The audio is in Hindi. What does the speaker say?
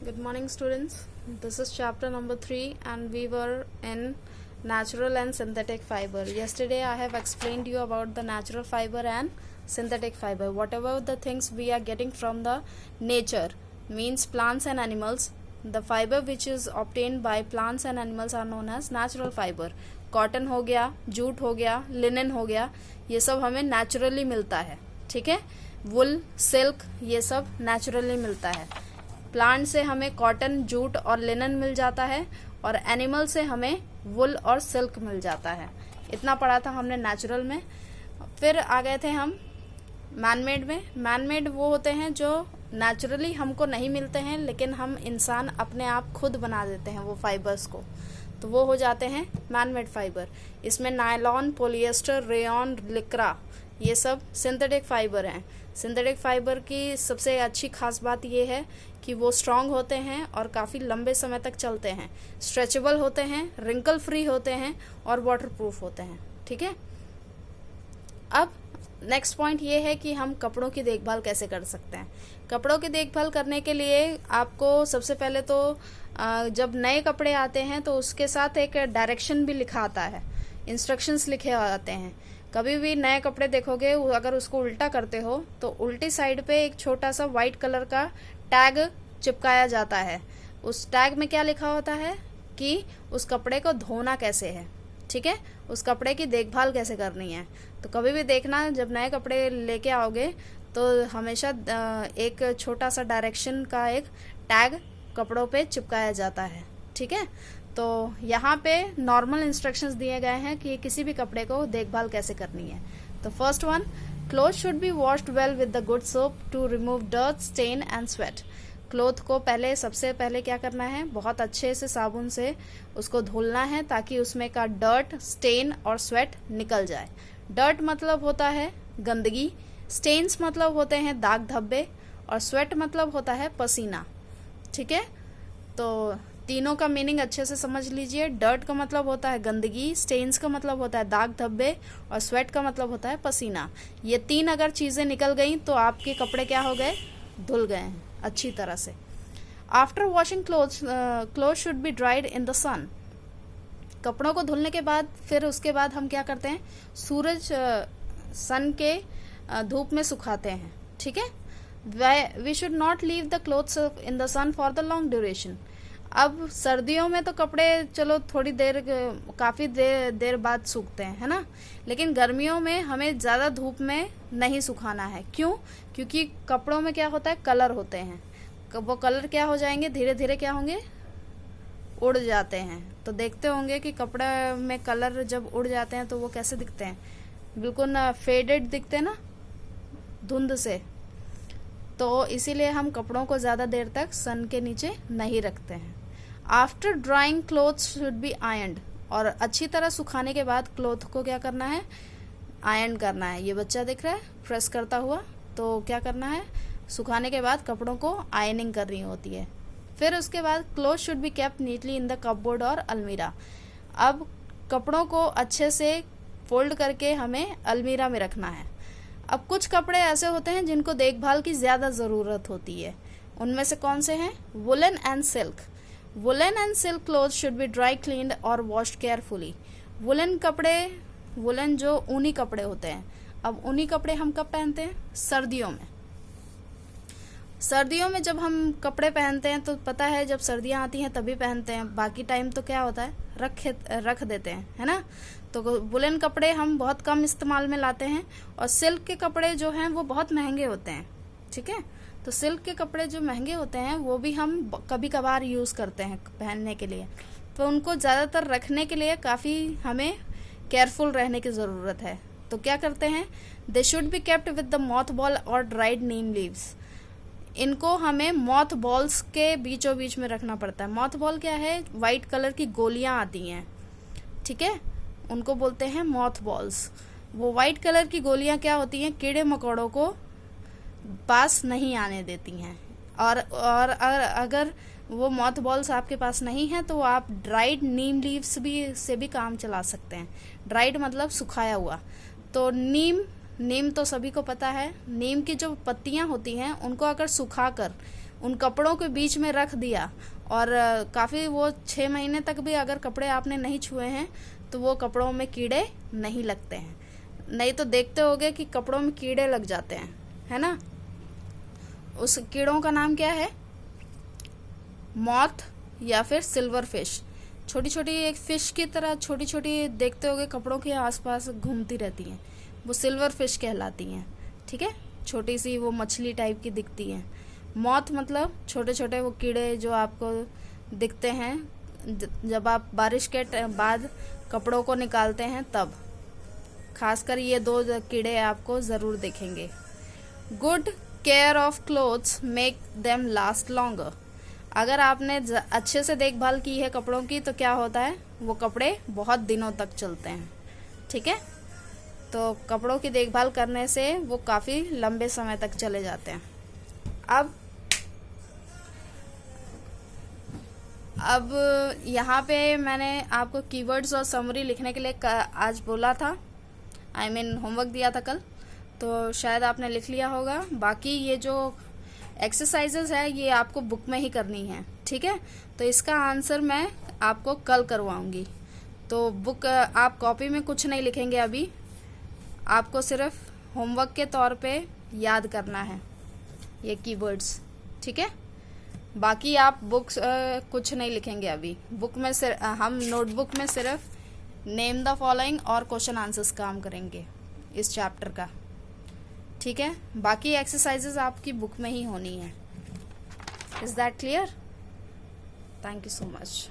Good morning, students. This is chapter number 3 and we were in natural and synthetic fiber. Yesterday I have explained you about the natural fiber and synthetic fiber. Whatever the things we are getting from the nature, means plants and animals, the fiber which is obtained by plants and animals are known as natural fiber. Cotton हो गया, जूट हो गया, लिनन हो गया, ये सब हमें नेचुरली मिलता है. ठीक है. वुल, सिल्क, ये सब नेचुरली मिलता है. प्लांट से हमें कॉटन, जूट और लिनन मिल जाता है और एनिमल से हमें वुल और सिल्क मिल जाता है. इतना पढ़ा था हमने नेचुरल में. फिर आ गए थे हम मैनमेड में. मैनमेड वो होते हैं जो नेचुरली हमको नहीं मिलते हैं, लेकिन हम इंसान अपने आप खुद बना देते हैं वो फाइबर्स को, तो वो हो जाते हैं मैनमेड फाइबर. इसमें नायलॉन, पॉलिएस्टर, रेयॉन, लिक्रा, ये सब सिंथेटिक फाइबर हैं. सिंथेटिक फाइबर की सबसे अच्छी खास बात ये है कि वो स्ट्रांग होते हैं और काफ़ी लंबे समय तक चलते हैं, स्ट्रेचेबल होते हैं, रिंकल फ्री होते हैं और वाटरप्रूफ होते हैं. ठीक है. अब नेक्स्ट पॉइंट ये है कि हम कपड़ों की देखभाल कैसे कर सकते हैं. कपड़ों की देखभाल करने के लिए आपको सबसे पहले तो जब नए कपड़े आते हैं तो उसके साथ एक डायरेक्शन भी लिखा आता है, इंस्ट्रक्शंस लिखे आते हैं. कभी भी नए कपड़े देखोगे, अगर उसको उल्टा करते हो तो उल्टी साइड पे एक छोटा सा वाइट कलर का टैग चिपकाया जाता है. उस टैग में क्या लिखा होता है कि उस कपड़े को धोना कैसे है. ठीक है. उस कपड़े की देखभाल कैसे करनी है. तो कभी भी देखना, जब नए कपड़े लेके आओगे तो हमेशा एक छोटा सा डायरेक्शन का एक टैग कपड़ों पे चिपकाया जाता है. ठीक है. तो यहाँ पे नॉर्मल इंस्ट्रक्शंस दिए गए हैं कि किसी भी कपड़े को देखभाल कैसे करनी है. तो first one, cloth should be washed well with the good soap to remove dirt, stain and sweat. Cloth को सबसे पहले क्या करना है, बहुत अच्छे से साबुन से उसको धुलना है ताकि उसमें का डर्ट, स्टेन और स्वेट निकल जाए. डर्ट मतलब होता है गंदगी, स्टेन्स मतलब होते हैं दाग धब्बे और स्वेट मतलब होता है पसीना. ठीक है. तो तीनों का मीनिंग अच्छे से समझ लीजिए. डर्ट का मतलब होता है गंदगी, स्टेन्स का मतलब होता है दाग धब्बे और स्वेट का मतलब होता है पसीना. ये तीन अगर चीज़ें निकल गई तो आपके कपड़े क्या हो गए, धुल गए हैं अच्छी तरह से. After washing cloth should be dried in the sun. कपड़ों को धुलने के बाद फिर उसके बाद हम क्या करते हैं, सन के धूप में सुखाते हैं. ठीक है. We should not leave the clothes in the sun for the long duration. अब सर्दियों में तो कपड़े चलो थोड़ी देर, काफ़ी देर बाद सूखते हैं, है ना. लेकिन गर्मियों में हमें ज़्यादा धूप में नहीं सुखाना है. क्यों? क्योंकि कपड़ों में क्या होता है, कलर होते हैं. वो कलर क्या हो जाएंगे, धीरे धीरे क्या होंगे, उड़ जाते हैं. तो देखते होंगे कि कपड़े में कलर जब उड़ जाते हैं तो वो कैसे दिखते हैं, बिल्कुल फेडेड दिखते हैं ना, धुंध से. तो इसीलिए हम कपड़ों को ज़्यादा देर तक सन के नीचे नहीं रखते हैं. After drying clothes should be ironed. और अच्छी तरह सुखाने के बाद क्लोथ को क्या करना है, आयरन करना है. ये बच्चा दिख रहा है प्रेस करता हुआ, तो क्या करना है, सुखाने के बाद कपड़ों को आयरनिंग करनी होती है. फिर उसके बाद cloth should be kept neatly in the cupboard और अलमीरा. अब कपड़ों को अच्छे से फोल्ड करके हमें अलमीरा में रखना है. अब कुछ कपड़े ऐसे होते हैं जिनको देखभाल की ज़्यादा ज़रूरत होती है. उनमें से कौन से हैं, woollen and silk. Woollen and silk cloth should B dry cleaned और वॉश्ड केयरफुली. वुलन कपड़े, वुलन जो ऊनी कपड़े होते हैं. अब ऊनी कपड़े हम कब पहनते हैं, सर्दियों में. सर्दियों में जब हम कपड़े पहनते हैं तो पता है जब सर्दियाँ आती हैं तभी पहनते हैं, बाकी टाइम तो क्या होता है, रख देते हैं, है ना. तो वुलन कपड़े हम बहुत कम इस्तेमाल में लाते हैं और सिल्क के कपड़े जो हैं वो बहुत महंगे होते हैं. ठीक है. तो सिल्क के कपड़े जो महंगे होते हैं वो भी हम कभी कभार यूज़ करते हैं पहनने के लिए. तो उनको ज़्यादातर रखने के लिए काफ़ी हमें केयरफुल रहने की ज़रूरत है. तो क्या करते हैं, they should be kept with the moth ball और ड्राइड नीम लीव्स. इनको हमें मॉथ बॉल्स के बीचों बीच में रखना पड़ता है. मॉथ बॉल क्या है, वाइट कलर की गोलियां आती हैं. ठीक है. उनको बोलते हैं मॉथ बॉल्स. वो वाइट कलर की गोलियां क्या होती हैं, कीड़े मकोड़ों को पास नहीं आने देती हैं. और अगर वो मॉथ बॉल्स आपके पास नहीं है तो आप ड्राइड नीम लीव्स से भी काम चला सकते हैं. ड्राइड मतलब सुखाया हुआ. तो नीम तो सभी को पता है. नीम की जो पत्तियां होती हैं उनको अगर सुखाकर उन कपड़ों के बीच में रख दिया और काफ़ी वो 6 महीने तक भी अगर कपड़े आपने नहीं छुए हैं तो वो कपड़ों में कीड़े नहीं लगते हैं। नहीं तो देखते होगे कि कपड़ों में कीड़े लग जाते हैं, है ना। उस कीड़ों का नाम क्या है? मॉथ या फिर सिल्वर फिश। छोटी छोटी एक फिश की तरह छोटी छोटी देखते होगे कपड़ों के आसपास घूमती रहती हैं, वो सिल्वर फिश कहलाती हैं। ठीक है, छोटी सी वो मछली टाइप की दिखती हैं। मॉथ मतलब छोटे छोटे वो कीड़े जो आपको दिखते हैं जब आप बारिश के बाद कपड़ों को निकालते हैं तब। खासकर ये 2 कीड़े आपको ज़रूर दिखेंगे। Good care of clothes make them last longer. अगर आपने अच्छे से देखभाल की है कपड़ों की तो क्या होता है, वो कपड़े बहुत दिनों तक चलते हैं। ठीक है, तो कपड़ों की देखभाल करने से वो काफ़ी लंबे समय तक चले जाते हैं। अब यहाँ पे मैंने आपको कीवर्ड्स और समरी लिखने के लिए आज बोला था, होमवर्क दिया था कल, तो शायद आपने लिख लिया होगा। बाकी ये जो एक्सरसाइजेस है ये आपको बुक में ही करनी है। ठीक है, तो इसका आंसर मैं आपको कल करवाऊंगी। तो बुक आप कॉपी में कुछ नहीं लिखेंगे अभी, आपको सिर्फ होमवर्क के तौर पे याद करना है ये कीवर्ड्स। ठीक है, बाकी आप बुक्स कुछ नहीं लिखेंगे अभी। बुक में हम नोटबुक में सिर्फ नेम द फॉलोइंग और क्वेश्चन आंसर्स काम करेंगे इस चैप्टर का। ठीक है, बाकी एक्सरसाइजेस आपकी बुक में ही होनी है। Is that clear? Thank you so much.